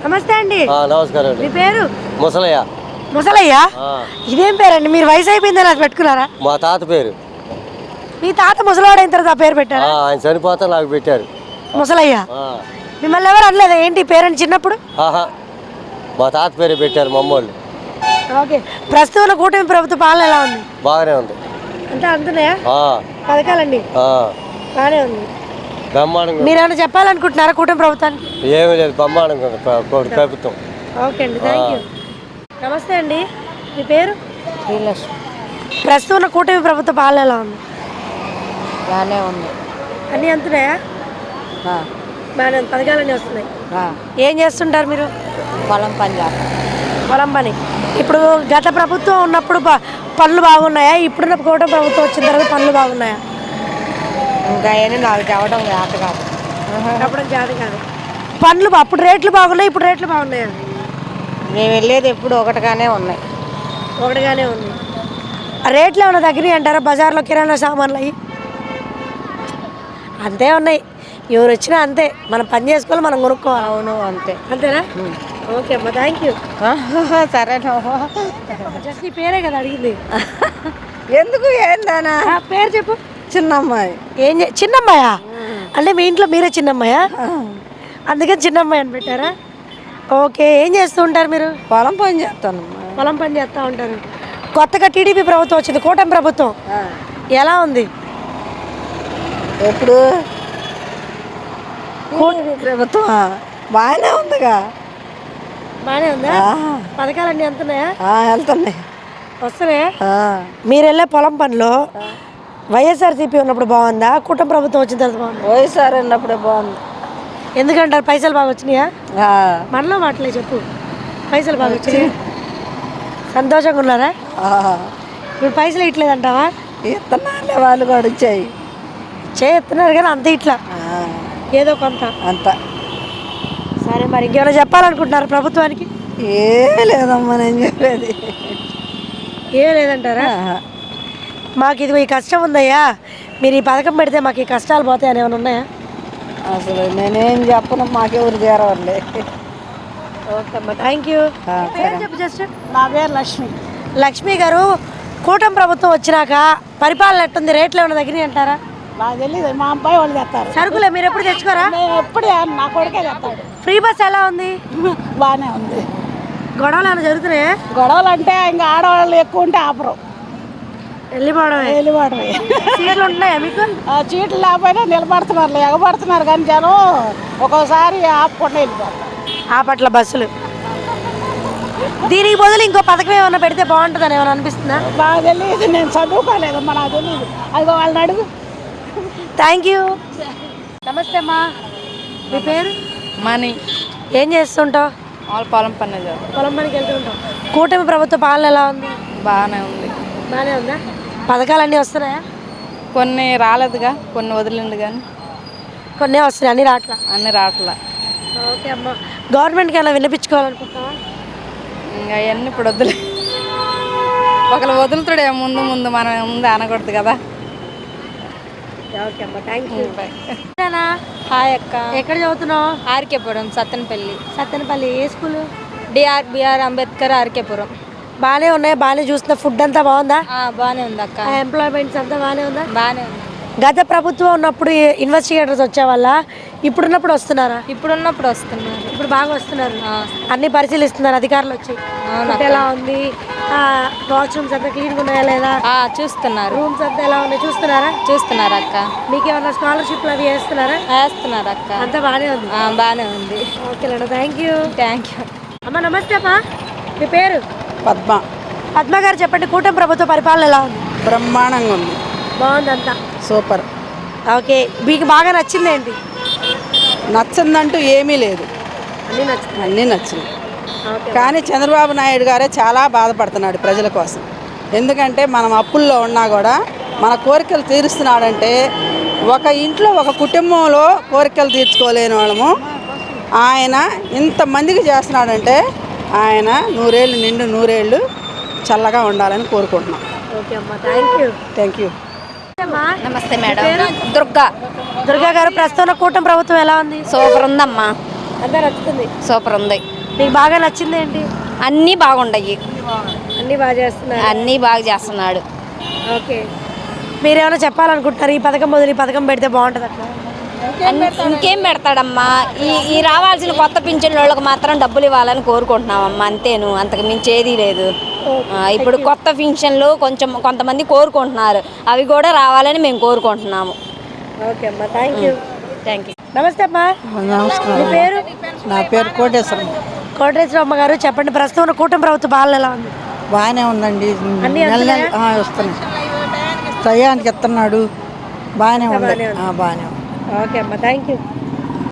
నమస్తే అండి. నమస్కారం అండి. మీ పేరు? ముసలయ్య. ముసలయ్య? ఇదేం పేరండి? మీరు వయసు అయిపోయిందని అది పెట్టుకున్నారా? మా తాత పేరు. మీ తాత ముసలివాడైన తర్వాత ఆ పేరు పెట్టారా? ఆయన చనిపోతే నాకు పెట్టారు ముసలయ్య. మిమ్మల్ని ఎవరు అనలేదా ఏంటి పేరండి చిన్నప్పుడు? మా తాత పేరు పెట్టారు మమ్మల్ని. ఓకే. ప్రస్తుతం కూటమి ప్రభుత్వ పాలన ఎలా ఉంది? బాగానే ఉంది. అంతా అందుతున్నాయా పథకాలండి? బాగానే ఉంది. బ్రహ్మాండంగా. మీరు ఏమైనా చెప్పాలనుకుంటున్నారా కూటమి ప్రభుత్వానికి? ఏమీ లేదు, బ్రహ్మాండంగా ప్రభుత్వం. ఓకే అండి, థ్యాంక్ యూ. నమస్తే అండి. మీ పేరు? శ్రీలక్ష్మి. ప్రస్తుతం కూటమి ప్రభుత్వ పాలన ఎలా ఉంది? బాగానే ఉంది. అన్నీ అందుతున్నాయా? బాగానే ఉంది. పథకాలన్నీ వస్తున్నాయి. ఏం చేస్తుంటారు మీరు? పొలం పని చేస్తాం. పొలం పని. ఇప్పుడు గత ప్రభుత్వం ఉన్నప్పుడు పనులు బాగున్నాయా? ఇప్పుడున్న కూటమి ప్రభుత్వం వచ్చిన తర్వాత పనులు బాగున్నాయా? ఇంకా అవన్నీ నాకు చెప్పడం చేత కాదు. చెప్పడం చేత కాదు. పనులు అప్పుడు రేట్లు బాగున్నాయి, ఇప్పుడు రేట్లు బాగున్నాయా? మేము వెళ్ళేది ఎప్పుడు ఒకటిగానే ఉన్నాయి. ఒకటిగానే ఉంది. ఆ రేట్లు ఏమైనా తగ్గినాయి అంటారా? బజార్లో కిరాణా సామాన్లు అవి అంతే ఉన్నాయి. ఎవరు వచ్చినా అంతే, మనం పని చేసుకోవాలి, మనం కొనుక్కోవాలి. అవును, అంతే. అంతేనా? ఓకే అమ్మా, థ్యాంక్ యూ. సరేనా? జస్ట్ నీ పేరే కదా అడిగింది. ఎందుకు ఏందానా? పేరు చెప్పు. చిన్నమ్మాయి. చిన్నమ్మాయా? అంటే మీ ఇంట్లో మీరే చిన్నమ్మాయా? అందుకని చిన్నమ్మాయి అని పెట్టారా? ఓకే. ఏం చేస్తూ ఉంటారు మీరు? పొలం పని చేస్తాను. పొలం పని చేస్తూ ఉంటారు. కొత్తగా టీడీపీ ప్రభుత్వం వచ్చింది, కూటమి ప్రభుత్వం ఎలా ఉంది? ఎప్పుడు ప్రభుత్వం బాగానే ఉందిగా. బాగానే ఉందా? పథకాలన్నీ వెళ్తున్నాయా? వెళ్తున్నాయి, వస్తున్నాయా? మీరు వెళ్ళే పొలం పనిలో వైఎస్ఆర్సీపీ ఉన్నప్పుడు బాగుందా, కూటమి ప్రభుత్వం వచ్చిన తర్వాత బాగుందా? వైఎస్ఆర్ ఉన్నప్పుడే బాగుంది. ఎందుకంటారు? పైసలు బాగా వచ్చినాయా? మనలో మాటలే చెప్పు. పైసలు బాగా వచ్చినాయా? సంతోషంగా ఉన్నారా? ఇప్పుడు పైసలు ఇట్లేదంటావా? ఇస్తున్నారులే, వాళ్ళు కూడా ఇచ్చాయి. చేస్తున్నారు కానీ అంత ఇట్లా ఏదో కొంత అంత. సరే, మరి ఇంకేమైనా చెప్పాలనుకుంటున్నారు ప్రభుత్వానికి? ఏమీ లేదమ్మా, నేను చెప్పేది ఏం లేదంటారా? మాకు ఇది ఈ కష్టం ఉందయ్యా, మీరు ఈ పథకం పెడితే మాకు ఈ కష్టాలు పోతాయని ఏమైనా ఉన్నాయా? అసలు నేనేం చెప్పను, మాకెవరు చేరవాళ్ళే. ఓకే అమ్మా, థ్యాంక్ యూ. చెప్పు జస్ట్. నా పేరు లక్ష్మి. లక్ష్మి గారు, కూటమి ప్రభుత్వం వచ్చినాక పరిపాలన ఎట్టుంది? రేట్లు ఏమైనా తగ్గినాయి అంటారా? నాకు తెలియదు, మా అబ్బాయి వాళ్ళు తెస్తారు. సరుకులే మీరు ఎప్పుడు తెచ్చుకోరా? ఎప్పుడు నా కొడుకే తెస్తాడు. ఫ్రీ బస్ ఎలా ఉంది? బాగానే ఉంది. గొడవలు ఏమైనా జరుగుతున్నాయా? గొడవలు అంటే ఇంకా ఆడవాళ్ళు ఎక్కువ ఉంటే ఆపరు, వెళ్ళిపోవడమే. సీట్లు ఉంటున్నాయా మీకు? చీట్లు లేకపోయినా నిలబడుతున్నారు, ఎగబడుతున్నారు కానీ జనం ఒక్కోసారి ఆపకుండా వెళ్ళిపోతారు. ఆపట్ల బస్సులు. దీనికి బదులు ఇంకో పథకం ఏమైనా పెడితే బాగుంటుందని ఏమైనా అనిపిస్తుందా? బాగా తెలియదు, నేను చదువుకోలేదమ్మా, నాకు తెలియదు. అదిగో వాళ్ళని అడుగు. Thank you. నమస్తే అమ్మా. మీ పేరు? మనీ. ఏం చేస్తుంటావు? వాళ్ళు పొలం పని చేస్తారు. పొలం పనికి వెళ్తూ ఉంటాం. కూటమి ప్రభుత్వ పాలన ఎలా ఉంది? బాగానే ఉంది. బాగానే ఉందా? పథకాలు అన్నీ వస్తున్నాయా? కొన్ని రాలేదుగా, కొన్ని వదిలిండు కానీ కొన్ని వస్తున్నాయి, అన్నీ రావట్లా. అన్నీ రావట్లా. ఓకే అమ్మా. గవర్నమెంట్కి ఏమైనా వినిపించుకోవాలనుకుంటున్నావా? ఇంకా అవన్నీ ఇప్పుడు వద్దులే, ఒకరు వదులుతాడే ముందు ముందు మనం ముందు అనకూడదు కదా. ఓకే అమ్మా, థ్యాంక్ యూ. హాయ్ అక్క. ఎక్కడ చదువుతున్నావు? ఆర్కేపురం, సత్తెనపల్లి. సత్తెనపల్లి. ఏ స్కూలు? బిఆర్ అంబేద్కర్ ఆర్కేపురం. బాగానే ఉన్నాయి. బాగానే చూస్తున్నా. ఫుడ్ అంతా బాగుందా? బాగానే ఉంది అక్క. ఎంప్లాయ్మెంట్స్ అంతా బాగానే ఉందా? బాగానే ఉంది. గత ప్రభుత్వం ఉన్నప్పుడు ఇన్వెస్టిగేటర్స్ వచ్చే వల్ల ఇప్పుడున్నప్పుడు వస్తున్నారా? ఇప్పుడున్నప్పుడు వస్తున్నారు. ఇప్పుడు బాగా వస్తున్నారు. అన్ని పరిశీలిస్తున్నారు అధికారులు వచ్చి. ఎలా ఉంది, వాష్రూమ్స్ అంతా క్లీన్గా ఉన్నాయా లేదా చూస్తున్నారు. రూమ్స్ అంతా ఎలా ఉన్నాయి చూస్తున్నారా? చూస్తున్నారు అక్క. మీకు ఏమన్నా స్కాలర్షిప్లు అవి వేస్తున్నారా? వేస్తున్నారు అక్క. అంతా బాగానే ఉంది. బాగానే ఉంది. Okay madam, thank you. Thank you. అమ్మా నమస్తే అమ్మా. మీ పేరు? పద్మ. పద్మ గారు చెప్పండి, కూటమి ప్రభుత్వ పరిపాలన ఎలా ఉంది? బ్రహ్మాండంగా ఉంది. బాగుంది అంతా. సూపర్. ఓకే. మీకు బాగా నచ్చింది ఏంటి? నచ్చిందంటూ ఏమీ లేదు, అన్నీ నచ్చింది. అన్నీ నచ్చినాయి. కానీ చంద్రబాబు నాయుడు గారే చాలా బాధపడుతున్నాడు ప్రజల కోసం. ఎందుకంటే మనం అప్పుల్లో ఉన్నా కూడా మన కోరికలు తీరుస్తున్నాడంటే, ఒక ఇంట్లో ఒక కుటుంబంలో కోరికలు తీర్చుకోలేని వాళ్ళము ఆయన ఇంతమందికి చేస్తున్నాడంటే, ఆయన నూరేళ్ళు నిండు నూరేళ్ళు చల్లగా ఉండాలని కోరుకుంటున్నాం. ఓకే అమ్మా, థ్యాంక్ యూ. Thank you. నమస్తే మేడం. దుర్గా. దుర్గా గారు, ప్రస్తుతం కూటమి ప్రభుత్వం ఎలా ఉంది? సూపర్ ఉందమ్మా. అంతా నచ్చుతుంది. సూపర్ ఉంది. మీకు బాగా నచ్చింది ఏంటి? అన్నీ బాగుండయి, అన్నీ బాగా చేస్తున్నారు. అన్నీ బాగా చేస్తున్నాడు. ఓకే, మీరేమైనా చెప్పాలనుకుంటున్నారు? ఈ పథకం మొదలు ఈ పథకం పెడితే బాగుంటుంది అట్లా. ఇంకేం పెడతాడమ్మా, ఈ రావాల్సిన కొత్త పింఛన్ వాళ్ళకి మాత్రం డబ్బులు ఇవ్వాలని కోరుకుంటున్నామమ్మా, అంతేను, అంతకు మించి ఏదీ లేదు. ఇప్పుడు కొత్త పింఛన్లు కొంతమంది కోరుకుంటున్నారు, అవి కూడా రావాలని మేము కోరుకుంటున్నాము. ఓకే అమ్మా, థ్యాంక్ యూ. Thank you. నమస్తే అమ్మా. నమస్కారం. మీ పేరు? నా పేరు కోటేశ్వరం. కోటేశ్వరమ్మ గారు, చెప్పండి, ప్రస్తుతం ఉన్న కూటమి ప్రభుత్వ పాలన ఎలా ఉంది? బాగానే ఉందండి. అన్నీ నెల అందుతున్నాయా? వస్తున్నాయి, టయానికి ఇస్తున్నాడు, బాగానే ఉంది. బాగానే ఉంది. ఓకే అమ్మా, థ్యాంక్ యూ.